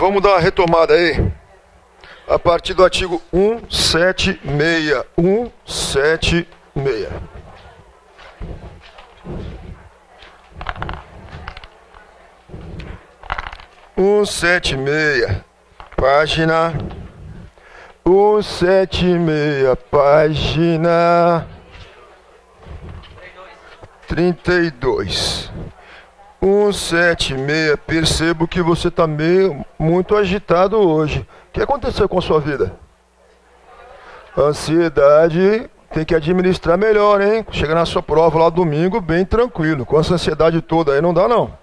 Vamos dar uma retomada aí. A partir do artigo 176. 176. 176, página 176, página 32. 176, percebo que você está meio muito agitado hoje. O que aconteceu com a sua vida? Ansiedade, tem que administrar melhor, hein? Chega na sua prova lá domingo bem tranquilo. Com essa ansiedade toda aí não dá não.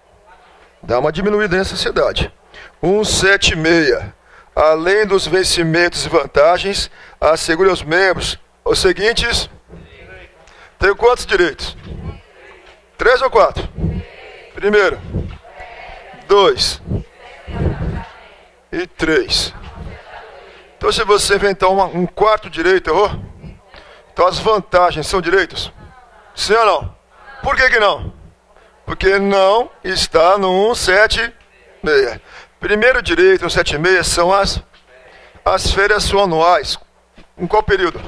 Dá uma diminuída nessa ansiedade. 176. Além dos vencimentos e vantagens, assegure aos membros os seguintes. Tenho quantos direitos? 3 ou 4? Primeiro, 2 e 3. Então, se você inventar um quarto direito, errou? Então, as vantagens são direitos? Sim ou não? Por que não? Porque não está no 176. Primeiro direito no 176 são as férias são anuais. Em qual período?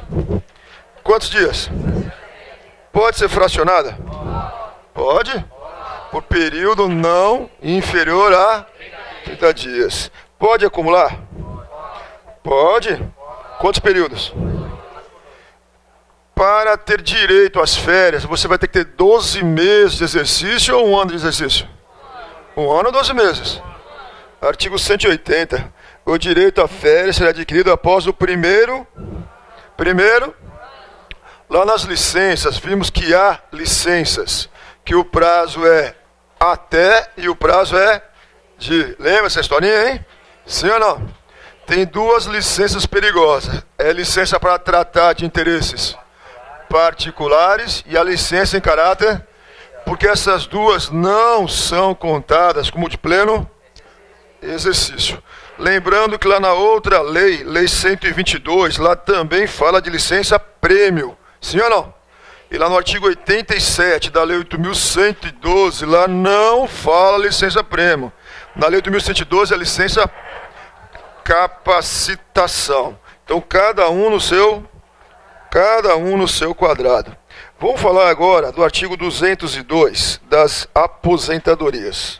Quantos dias? Pode ser fracionada? Pode? Por período não inferior a 30 dias. Pode acumular? Pode? Quantos períodos? Para ter direito às férias, você vai ter que ter 12 meses de exercício ou 1 ano de exercício? 1 ano ou 12 meses? Artigo 180. O direito à férias será adquirido após o primeiro. Lá nas licenças, vimos que há licenças, que o prazo é até e o prazo é de... Lembra essa historinha, hein? Sim ou não? Tem 2 licenças perigosas. É licença para tratar de interesses particulares e a licença em caráter, porque essas 2 não são contadas como de pleno exercício. Lembrando que lá na outra lei, lei 122, lá também fala de licença prêmio. Sim ou não? E lá no artigo 87 da lei 8.112, lá não fala licença prêmio. Na lei 8.112 é licença capacitação. Então cada um no seu quadrado. Vamos falar agora do artigo 202 das aposentadorias.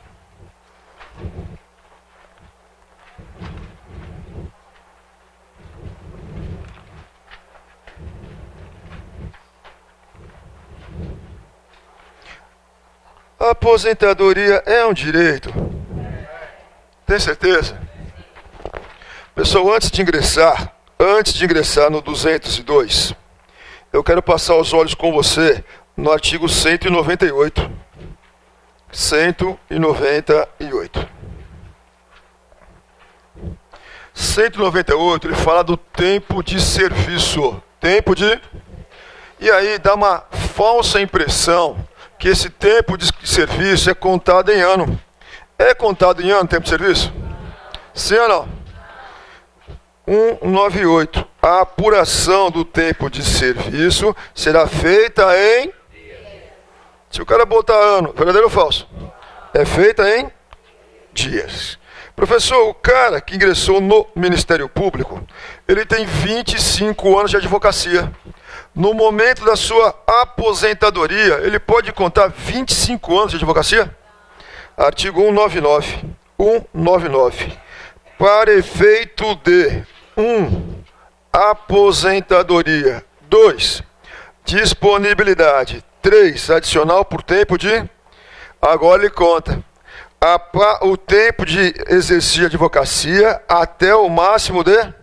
A aposentadoria é um direito? Tem certeza? Pessoal, antes de ingressar no 202, eu quero passar os olhos com você no artigo 198. 198. 198, ele fala do tempo de serviço. E aí dá uma falsa impressão que esse tempo de serviço é contado em ano. É contado em ano o tempo de serviço? Sim ou não? 198. A apuração do tempo de serviço será feita em... Se o cara botar ano, verdadeiro ou falso? É feita em dias. Professor, o cara que ingressou no Ministério Público, ele tem 25 anos de advocacia. No momento da sua aposentadoria, ele pode contar 25 anos de advocacia? Artigo 199. 199. Para efeito de 1. Aposentadoria. 2. Disponibilidade. 3. Adicional por tempo de... Agora ele conta. O tempo de exercício de advocacia até o máximo de...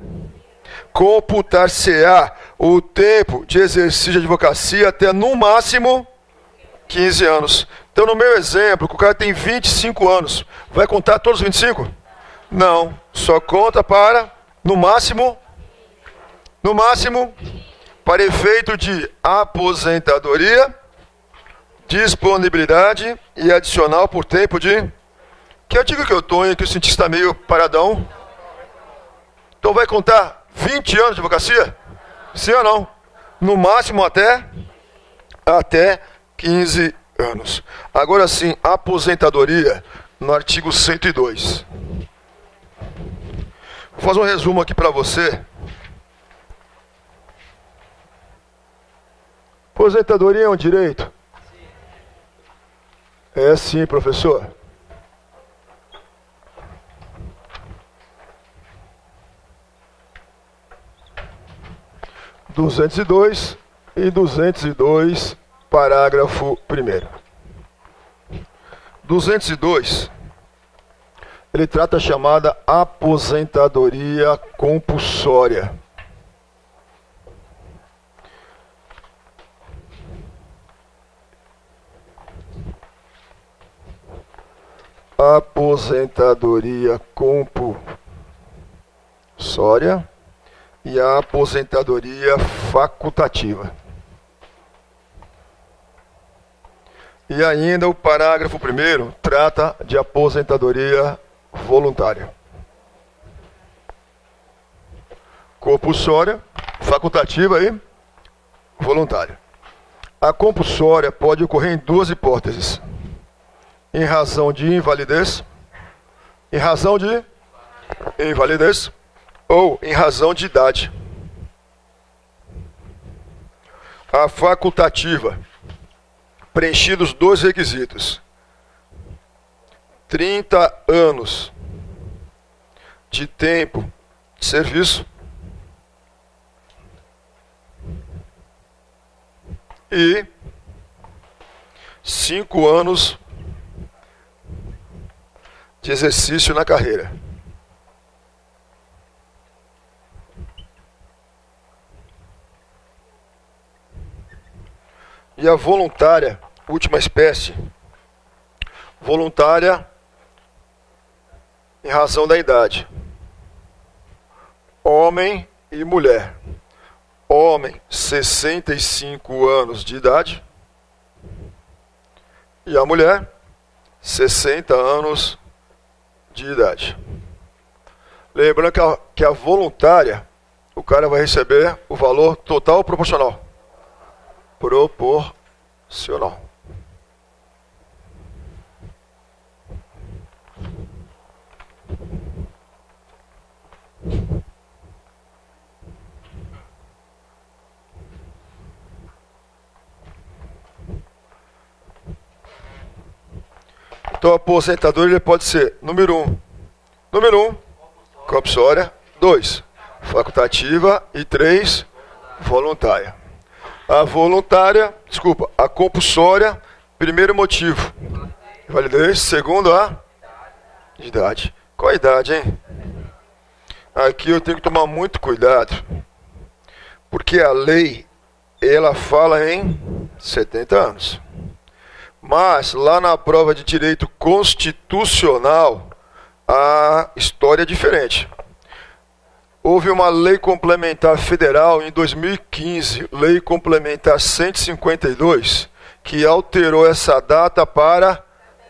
Computar-se-á o tempo de exercício de advocacia até no máximo 15 anos. Então, no meu exemplo, que o cara tem 25 anos, vai contar todos os 25? Não, só conta para, no máximo, para efeito de aposentadoria, disponibilidade e adicional por tempo de... Que artigo que eu estou, hein, que o cientista está meio paradão? Então vai contar 20 anos de advocacia? Sim ou não? No máximo até 15 anos. Agora sim, aposentadoria, no artigo 102. Vou fazer um resumo aqui para você. Aposentadoria é um direito? É sim, professor. § 202 e 202, parágrafo 1º. 202, ele trata a chamada aposentadoria compulsória. Aposentadoria compulsória e a aposentadoria facultativa. E ainda o parágrafo 1º trata de aposentadoria voluntária. Compulsória, facultativa e voluntária. A compulsória pode ocorrer em duas hipóteses: em razão de invalidez, ou em razão de idade. A facultativa, preenchidos dois requisitos: 30 anos de tempo de serviço e 5 anos de exercício na carreira. E a voluntária, última espécie, voluntária em razão da idade. Homem e mulher. Homem, 65 anos de idade. E a mulher, 60 anos de idade. Lembrando que a voluntária, o cara vai receber o valor total proporcional. Proporcional. Então, a aposentadoria ele pode ser número 1, compulsória, 2, facultativa e 3, voluntária. A compulsória, primeiro motivo, validez, segundo a idade. Qual a idade, hein? Aqui eu tenho que tomar muito cuidado, porque a lei, ela fala em 70 anos. Mas, lá na prova de direito constitucional, a história é diferente. Houve uma lei complementar federal em 2015, lei complementar 152, que alterou essa data para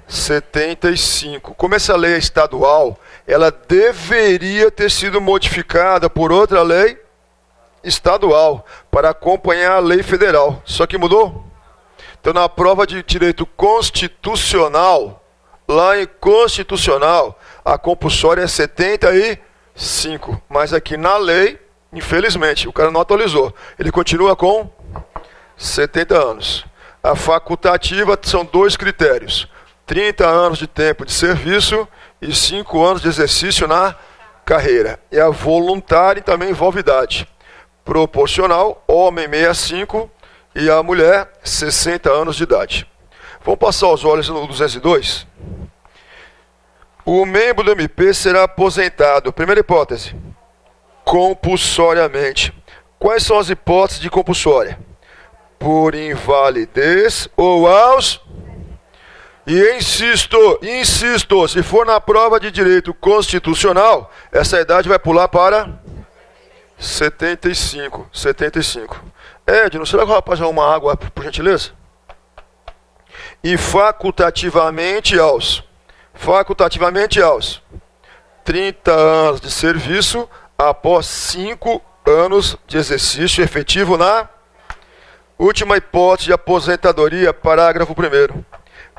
75. Como essa lei é estadual, ela deveria ter sido modificada por outra lei estadual, para acompanhar a lei federal. Só que mudou. Então, na prova de direito constitucional, lá em constitucional, a compulsória é 75. Mas aqui na lei, infelizmente, o cara não atualizou. Ele continua com 70 anos. A facultativa são 2 critérios: 30 anos de tempo de serviço e 5 anos de exercício na carreira. E a voluntária também envolve idade. Proporcional, homem 65 e a mulher 60 anos de idade. Vamos passar os olhos no 202? O membro do MP será aposentado, primeira hipótese, compulsoriamente. Quais são as hipóteses de compulsória? Por invalidez ou aos... E insisto, se for na prova de direito constitucional, essa idade vai pular para 75. Edno, será que o rapaz vai uma água, por gentileza? E facultativamente aos 30 anos de serviço após 5 anos de exercício efetivo na última hipótese de aposentadoria, parágrafo 1º.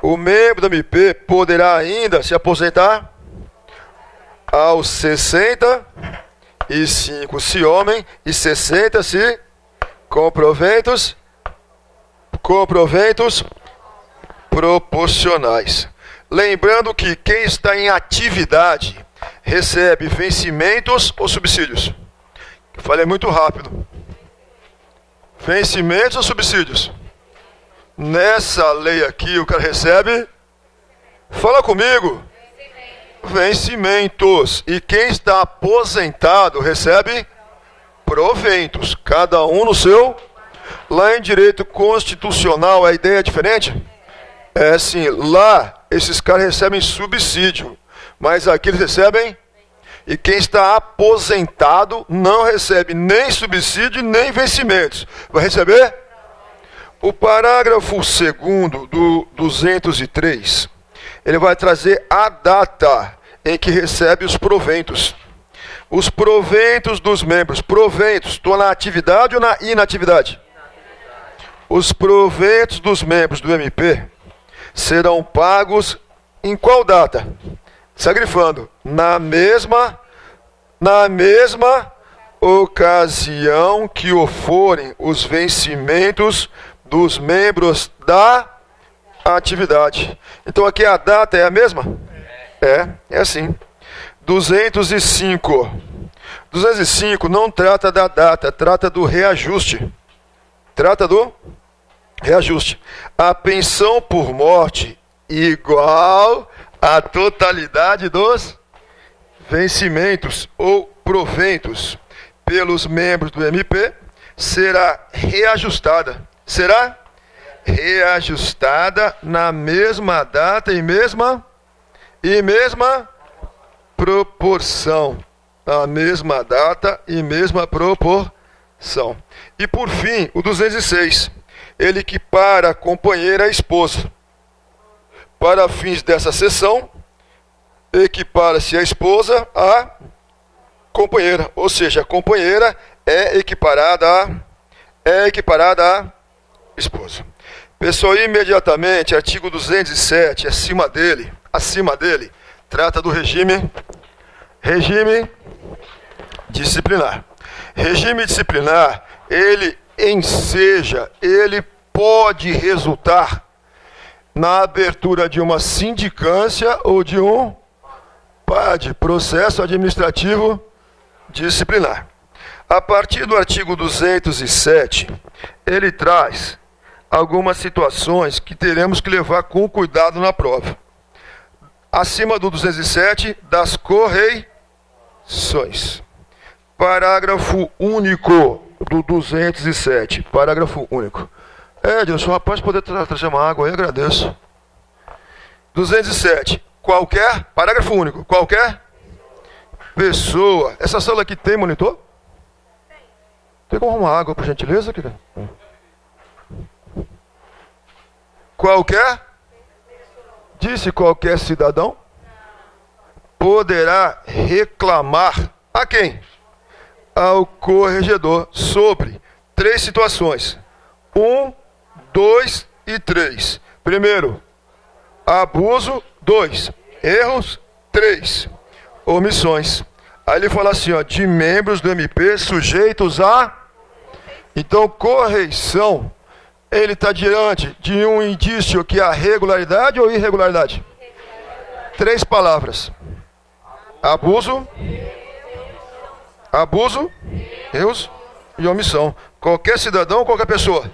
O membro do MP poderá ainda se aposentar aos 65 se homem e 60 se com proventos proporcionais. Lembrando que quem está em atividade recebe vencimentos ou subsídios. Eu falei muito rápido. Vencimentos ou subsídios? Nessa lei aqui o cara recebe, fala comigo, vencimentos. E quem está aposentado recebe proventos, cada um no seu. Lá em direito constitucional a ideia é diferente? É assim, lá esses caras recebem subsídio, mas aqui eles recebem. E quem está aposentado não recebe nem subsídio nem vencimentos. Vai receber? O parágrafo 2º do 203, ele vai trazer a data em que recebe os proventos. Os proventos dos membros. Proventos, estou na atividade ou na inatividade? Os proventos dos membros do MP serão pagos em qual data? Está grifando. Na mesma ocasião que o forem os vencimentos dos membros da atividade. Então aqui a data é a mesma? É assim. 205. 205 não trata da data, trata do reajuste. Trata do reajuste. A pensão por morte igual à totalidade dos vencimentos ou proventos pelos membros do MP será reajustada. Será reajustada na mesma data e mesma proporção. Na mesma data e mesma proporção. E por fim, o 206. Ele equipara a companheira à esposa. Para fins dessa seção, equipara-se a esposa à companheira. Ou seja, a companheira é equiparada à esposa. Pessoal, imediatamente, artigo 207, acima dele, trata do regime disciplinar. Regime disciplinar, ele enseja, ele pode resultar na abertura de uma sindicância ou de um PAD, processo administrativo disciplinar. A partir do artigo 207, ele traz algumas situações que teremos que levar com cuidado na prova. Acima do 207, das correições. Parágrafo único do 207. Parágrafo único. Edilson, rapaz, poder trazer uma água aí, agradeço. 207. Qualquer, parágrafo único, qualquer pessoa. Essa sala aqui tem monitor? Tem como arrumar água, por gentileza? Qualquer, disse qualquer cidadão, poderá reclamar a quem? Ao corregedor sobre 3 situações. 1, 2 e 3. Primeiro, abuso. 2, erros. 3, omissões. Aí ele fala assim, ó, de membros do MP sujeitos a... Então, correição, ele está diante de um indício que é regularidade ou irregularidade? 3 palavras. Abuso, erros e omissão. Qualquer cidadão ou qualquer pessoa?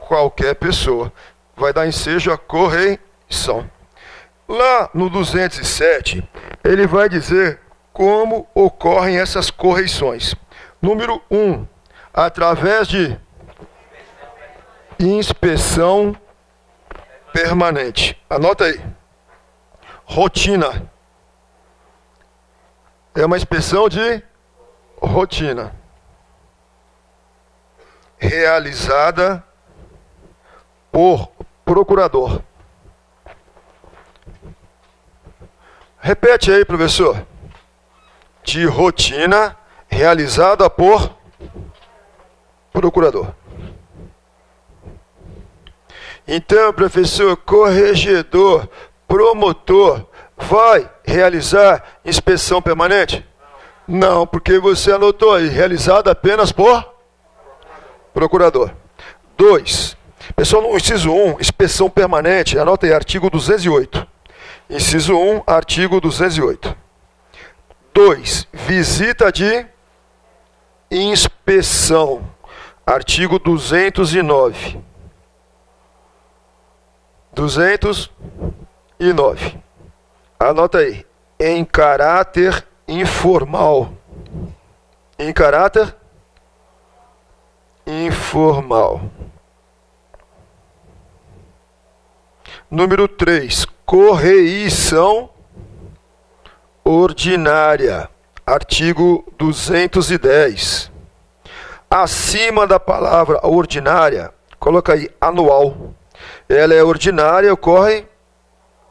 Qualquer pessoa. Vai dar ensejo a correição. Lá no 207, ele vai dizer como ocorrem essas correições. Número 1, através de inspeção permanente. Anota aí. Rotina. É uma inspeção de rotina. Realizada por procurador. Repete aí, professor. De rotina, realizada por procurador. Então, professor, corregedor, promotor, vai realizar inspeção permanente? Não, porque você anotou aí, realizada apenas por procurador. 2. Pessoal, no inciso 1, inspeção permanente, anota aí, artigo 208. Inciso 1, artigo 208. 2. Visita de inspeção, artigo 209. 209. Anota aí, em caráter informal. Em caráter informal. Número 3, correição ordinária, artigo 210. Acima da palavra ordinária, coloca aí anual. Ela é ordinária, ocorre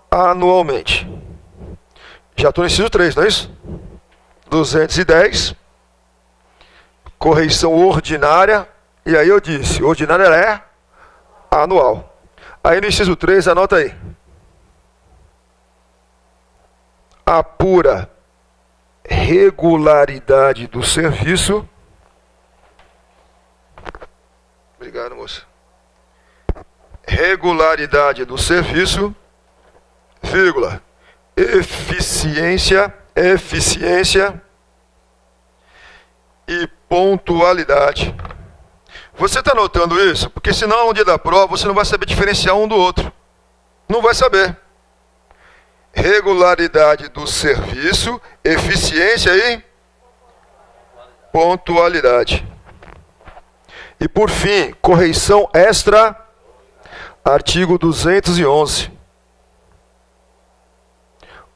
anualmente. Já estou no inciso 3, não é isso? 210, correição ordinária, e aí eu disse, ordinária é anual. Aí no inciso 3, anota aí. Apura regularidade do serviço. Obrigado, moça. Regularidade do serviço, vírgula, eficiência e pontualidade. Você está notando isso? Porque senão no dia da prova você não vai saber diferenciar um do outro. Não vai saber. Regularidade do serviço, eficiência e pontualidade. E por fim, correição extra, artigo 211.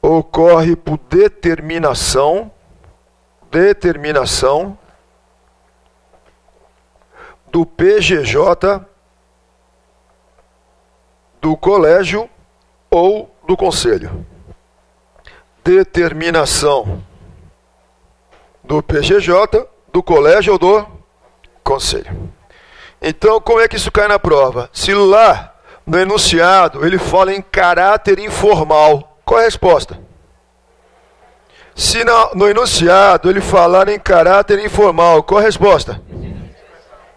Ocorre por determinação do PGJ, do colégio ou do conselho. Determinação do PGJ, do colégio ou do conselho. Então, como é que isso cai na prova? Se lá no enunciado ele fala em caráter informal, qual é a resposta? Se no enunciado ele falar em caráter informal, qual é a resposta?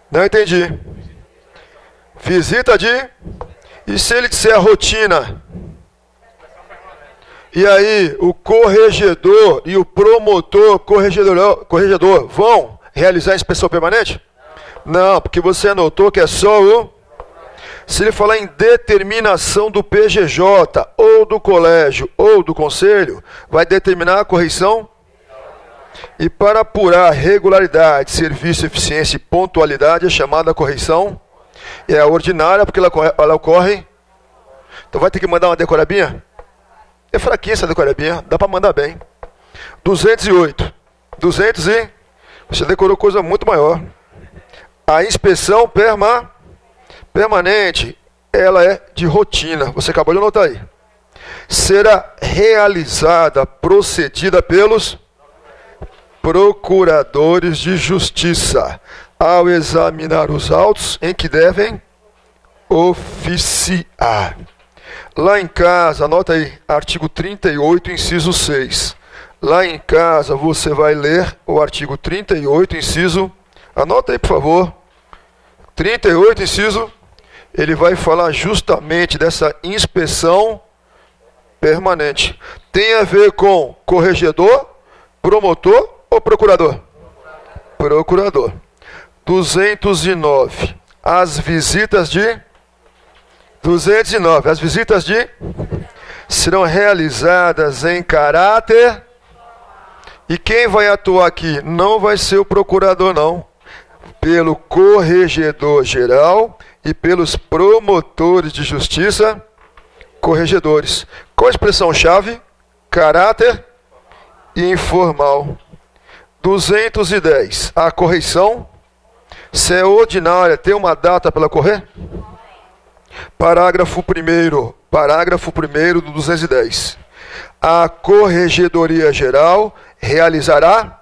Não entendi. Visita de... E se ele disser a rotina? E aí, o corregedor e o promotor, corregedor vão realizar a inspeção permanente? Não, porque você anotou que é só o... Se ele falar em determinação do PGJ, ou do colégio, ou do conselho, vai determinar a correição? E para apurar regularidade, serviço, eficiência e pontualidade é chamada correição. E é ordinária porque ela ocorre. Então vai ter que mandar uma decorabinha? É fraquinha essa decorabinha, dá para mandar bem. 208. 200 e... Você decorou coisa muito maior. A inspeção permanente, ela é de rotina. Você acabou de anotar aí. Será realizada, procedida pelos procuradores de justiça, ao examinar os autos em que devem oficiar. Lá em casa, anota aí, artigo 38, inciso 6. Lá em casa você vai ler o artigo 38, inciso... Anota aí, por favor. 38, inciso... Ele vai falar justamente dessa inspeção permanente. Tem a ver com corregedor, promotor ou procurador? Procurador. 209. As visitas de... 209. As visitas de... serão realizadas em caráter... E quem vai atuar aqui? Não vai ser o procurador, não. Pelo corregedor geral e pelos promotores de justiça, corregedores. Qual a expressão-chave? Caráter informal. 210. A correição, se é ordinária, tem uma data para ela correr? Parágrafo 1º. Parágrafo 1º do 210. A Corregedoria Geral realizará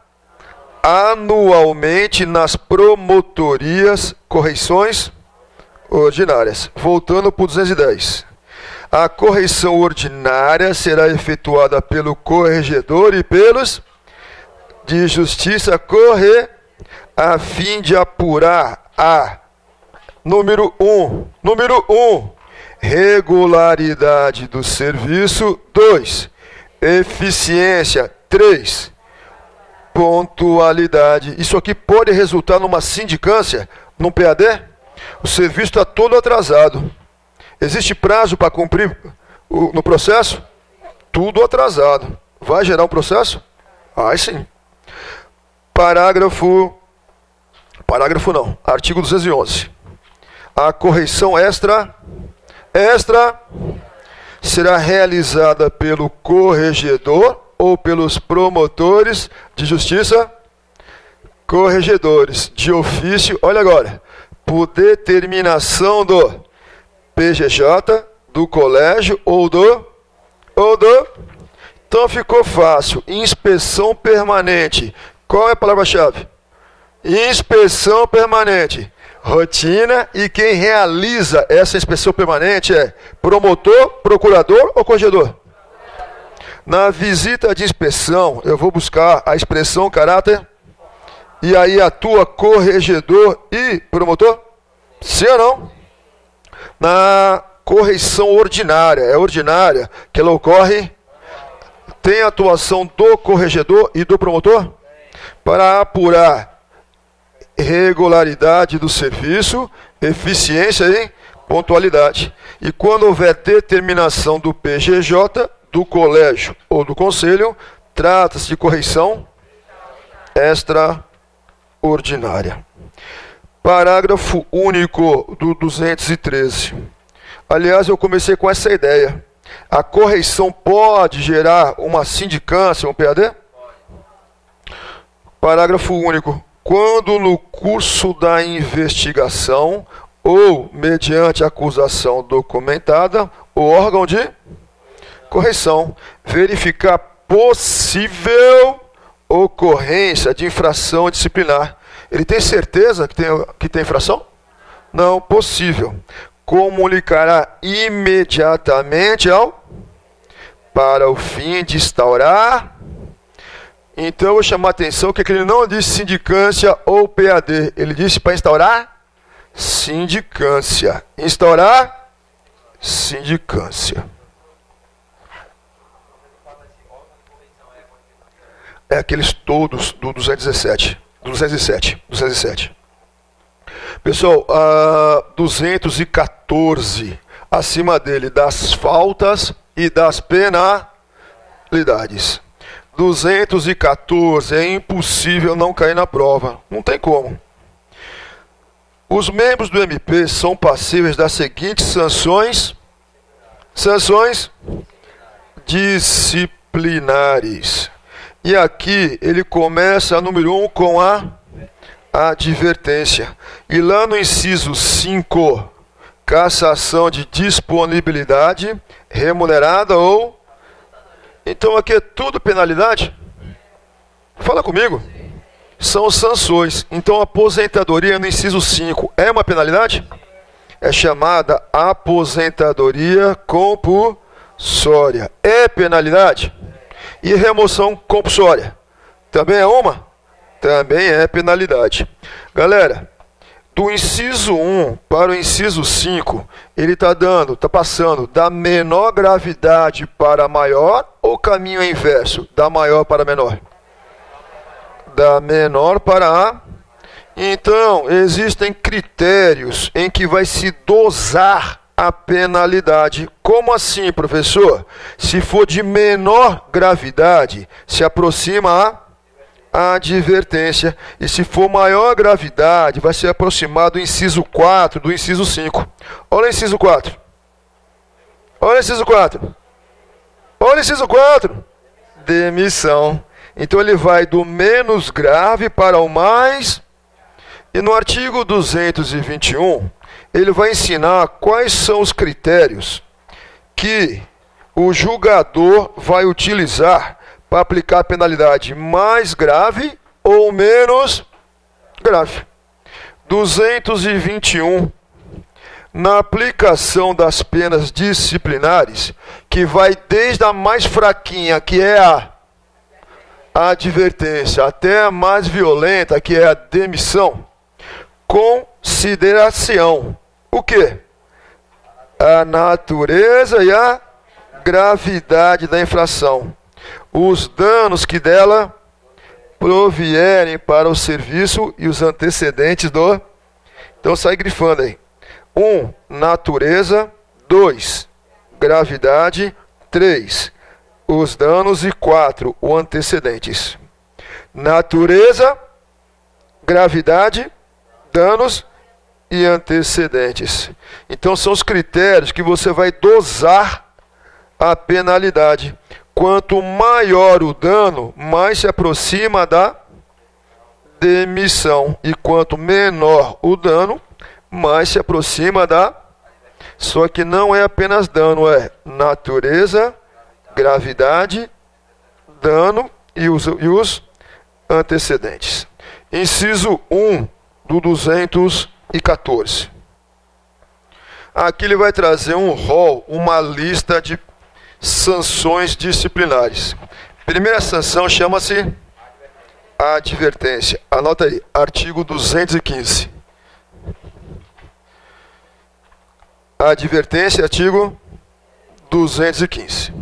anualmente nas promotorias correições ordinárias. Voltando para o 210. A correção ordinária será efetuada pelo corregedor e pelos de justiça a fim de apurar a número 1, regularidade do serviço. 2, eficiência. 3, pontualidade. Isso aqui pode resultar numa sindicância, num PAD? O serviço está todo atrasado. Existe prazo para cumprir no processo? Tudo atrasado. Vai gerar um processo? Vai sim. Artigo 211. A correção extra será realizada pelo corregedor ou pelos promotores de justiça, corregedores de ofício, olha agora, por determinação do PGJ, do colégio ou do... Então ficou fácil. Inspeção permanente. Qual é a palavra-chave? Inspeção permanente. Rotina, e quem realiza essa inspeção permanente é promotor, procurador ou corregedor? Na visita de inspeção, eu vou buscar a expressão caráter, e aí atua corregedor e promotor? Sim ou não? Na correção ordinária, é ordinária que ela ocorre, tem atuação do corregedor e do promotor para apurar regularidade do serviço, eficiência e pontualidade. E quando houver determinação do PGJ, do colégio ou do conselho, trata-se de correção extraordinária. Parágrafo único do 213. Aliás, eu comecei com essa ideia. A correção pode gerar uma sindicância, um PAD? Parágrafo único. Quando no curso da investigação ou mediante acusação documentada, o órgão de correção verificar possível ocorrência de infração disciplinar. Ele tem certeza que tem infração? Não, possível. Comunicará imediatamente para o fim de instaurar. Então eu vou chamar a atenção que ele não disse sindicância ou PAD. Ele disse para instaurar sindicância. Instaurar sindicância. É aqueles todos do 217. Pessoal, 214, acima dele, das faltas e das penalidades. 214, é impossível não cair na prova. Não tem como. Os membros do MP são passíveis das seguintes sanções. Sanções disciplinares. E aqui ele começa, número 1, com a advertência. E lá no inciso 5, cassação de disponibilidade remunerada ou... Então aqui é tudo penalidade? Fala comigo. São sanções. Então aposentadoria no inciso 5 é uma penalidade? É chamada aposentadoria compulsória. É penalidade? E remoção compulsória? Também é uma? Também é penalidade. Galera, do inciso 1 para o inciso 5, ele está passando da menor gravidade para maior ou caminho inverso? Da maior para menor? Da menor para a... Então, existem critérios em que vai se dosar a penalidade. Como assim, professor? Se for de menor gravidade, se aproxima a advertência. E se for maior gravidade, vai se aproximar do inciso 4, do inciso 5. Olha o inciso 4. Olha o inciso 4. Olha o inciso 4. Demissão. Então ele vai do menos grave para o mais. E no artigo 221, ele vai ensinar quais são os critérios que o julgador vai utilizar para aplicar a penalidade mais grave ou menos grave. 221. na aplicação das penas disciplinares, que vai desde a mais fraquinha, que é a advertência, até a mais violenta, que é a demissão, consideração. O quê? A natureza e a gravidade da infração, os danos que dela provierem para o serviço e os antecedentes do... Então sai grifando aí. 1. Natureza. 2. Gravidade. 3. Os danos. E 4. Os antecedentes. Natureza, gravidade, danos e antecedentes. Então são os critérios que você vai dosar a penalidade. Quanto maior o dano, mais se aproxima da demissão. E quanto menor o dano, mais se aproxima da... Só que não é apenas dano, é natureza, gravidade, dano e os antecedentes. Inciso 1 do 214. Aqui ele vai trazer um rol, uma lista de sanções disciplinares. Primeira sanção chama-se advertência. Anota aí, artigo 215. Advertência, artigo 215.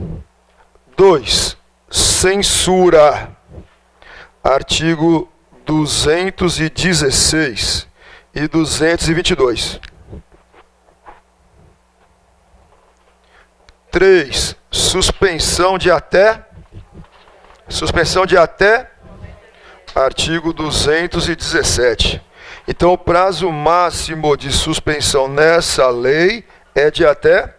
2. Censura. Artigo 216 e 222. 3. Suspensão de até. Artigo 217. Então, o prazo máximo de suspensão nessa lei é de até...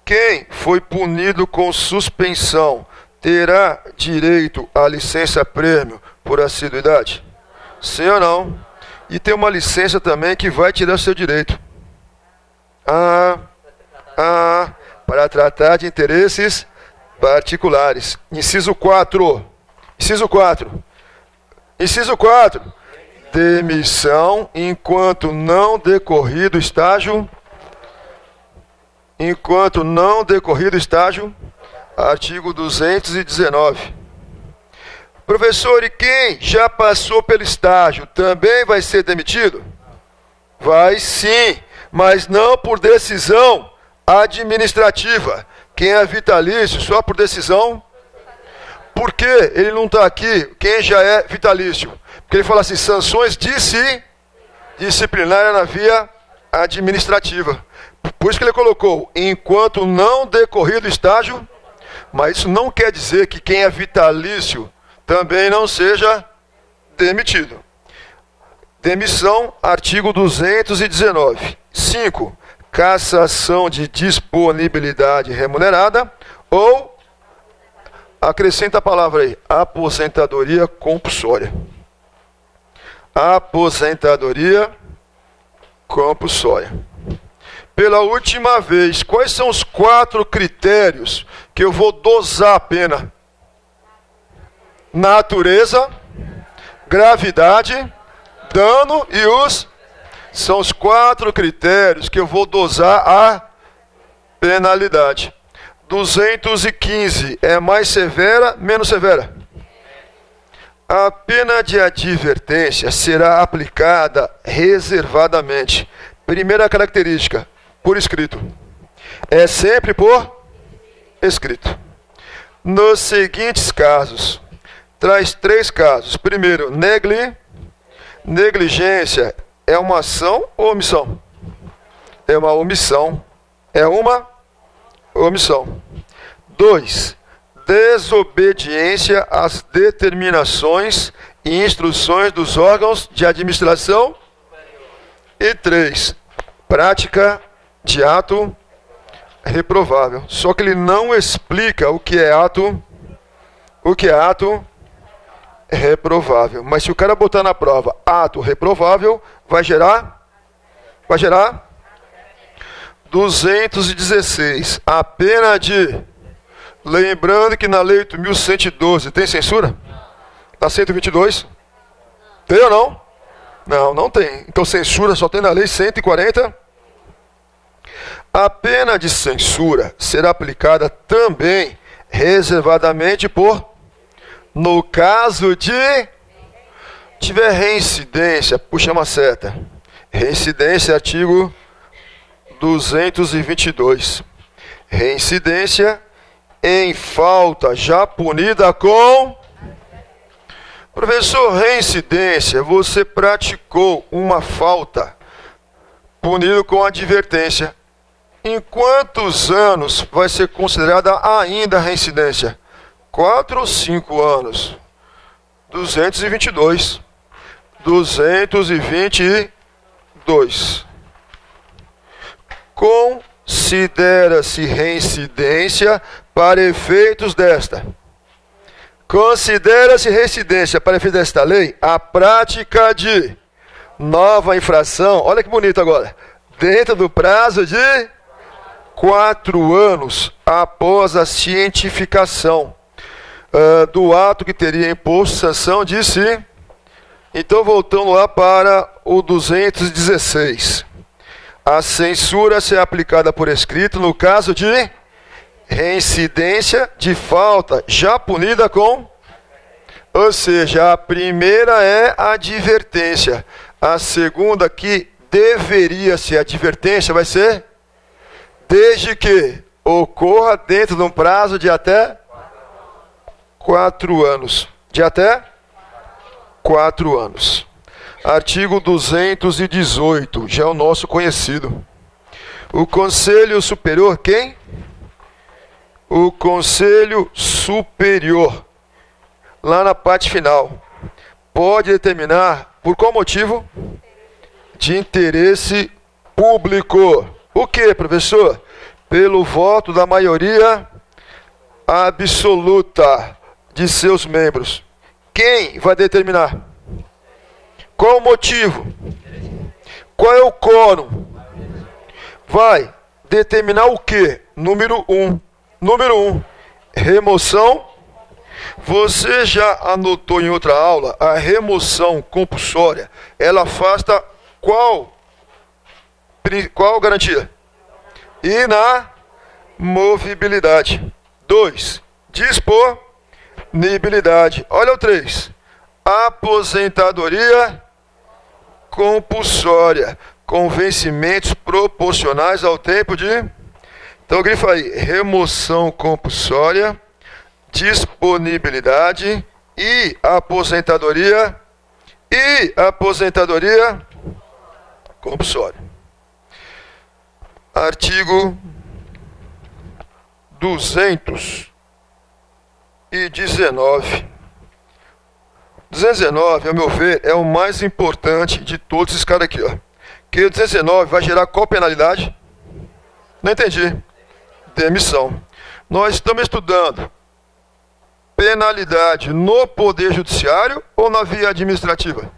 Quem foi punido com suspensão terá direito à licença-prêmio por assiduidade? Sim ou não? E tem uma licença também que vai tirar seu direito. Para tratar de interesses particulares. Inciso 4. Demissão enquanto não decorrido estágio. Artigo 219. Professor, e quem já passou pelo estágio também vai ser demitido? Vai sim, mas não por decisão administrativa. Quem é vitalício só por decisão. Por que ele não está aqui, quem já é vitalício? Porque ele fala assim, sanções disciplinares na via administrativa. Por isso que ele colocou, enquanto não decorrido estágio, mas isso não quer dizer que quem é vitalício também não seja demitido. Demissão, artigo 219. 5. Cassação de disponibilidade remunerada ou, acrescenta a palavra aí, aposentadoria compulsória. Aposentadoria compulsória. Pela última vez, quais são os 4 critérios que eu vou dosar a pena? Natureza, gravidade, dano e os... São os 4 critérios que eu vou dosar a penalidade. 215 é mais severa, menos severa? A pena de advertência será aplicada reservadamente. Primeira característica, por escrito. É sempre por escrito. Nos seguintes casos, traz 3 casos. Primeiro, negligência é uma ação ou omissão? É uma omissão. 2. Desobediência às determinações e instruções dos órgãos de administração. E 3. Prática de ato reprovável. Só que ele não explica o que é ato reprovável. Mas se o cara botar na prova ato reprovável, vai gerar 216. A pena de... Lembrando que na lei 8.112 tem censura? Na 122? Tem ou não? Não tem. Então censura só tem na lei 140. A pena de censura será aplicada também reservadamente no caso de tiver reincidência, puxa uma seta. Reincidência, artigo 222. Reincidência em falta já punida com... Professor, reincidência, você praticou uma falta punido com advertência. Em quantos anos vai ser considerada ainda reincidência? 4 ou 5 anos? 222. 222. Considera-se reincidência para efeitos desta. Considera-se reincidência para efeitos desta lei a prática de nova infração. Olha que bonito agora. Dentro do prazo de 4 anos após a cientificação do ato que teria imposto sanção de si. Então, voltando lá para o 216. A censura será aplicada por escrito no caso de reincidência de falta já punida com... Ou seja, a primeira é a advertência. A segunda, que deveria ser advertência, vai ser desde que ocorra dentro de um prazo de até 4 anos. De até 4 anos. Artigo 218, já é o nosso conhecido. O Conselho Superior, quem? O Conselho Superior, lá na parte final, pode determinar, por qual motivo? De interesse público. O que, professor? Pelo voto da maioria absoluta de seus membros. Quem vai determinar? Qual o motivo? Qual é o quórum? Vai determinar o que? Número 1. Número 1. Remoção. Você já anotou em outra aula a remoção compulsória? Ela afasta qual garantia? Inamovibilidade. 2. Disponibilidade. Olha o 3. Aposentadoria compulsória, com vencimentos proporcionais ao tempo de... Então grifa aí, remoção compulsória, disponibilidade e aposentadoria compulsória. Artigo 219. 219, ao meu ver, é o mais importante de todos esses caras aqui, ó. Que o 219 vai gerar qual penalidade? Não entendi. Demissão. Nós estamos estudando penalidade no Poder Judiciário ou na via administrativa?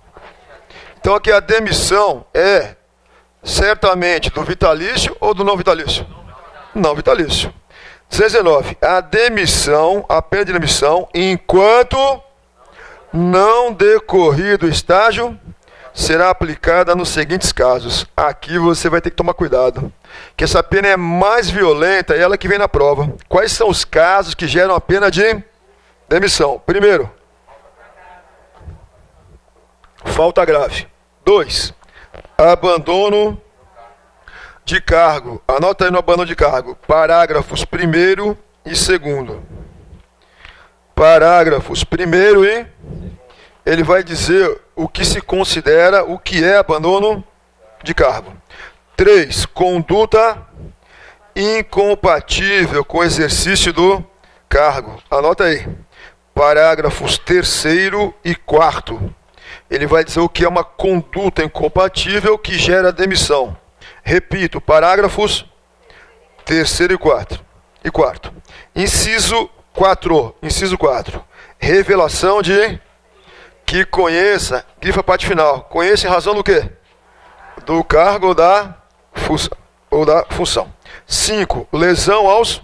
Então aqui a demissão é certamente do vitalício ou do não vitalício? Não vitalício. 219. A demissão, a pena de demissão, enquanto não decorrido o estágio, será aplicada nos seguintes casos. Aqui você vai ter que tomar cuidado, que essa pena é mais violenta, é ela que vem na prova. Quais são os casos que geram a pena de demissão? Primeiro, falta grave. 2, abandono de cargo. Anota aí no abandono de cargo. Parágrafos 1º e 2º. Parágrafos 1º e... Ele vai dizer o que se considera, o que é abandono de cargo. 3, conduta incompatível com o exercício do cargo. Anota aí. Parágrafos 3º e 4º. Ele vai dizer o que é uma conduta incompatível que gera demissão. Repito, parágrafos 3º e 4º. Inciso 4. Revelação de que conheça, grifa a parte final. Conheça em razão do quê? Do cargo ou da função. 5. Lesão aos